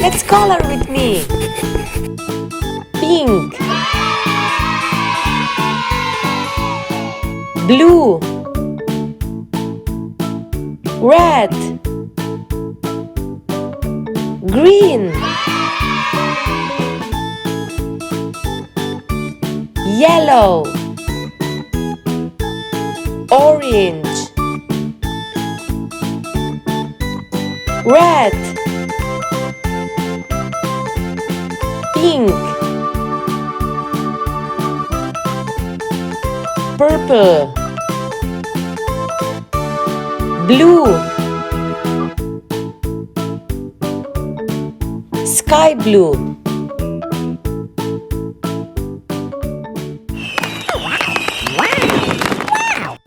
Let's color with me. Pink, blue, red, green, yellow, orange, red, pink, purple, blue, sky blue,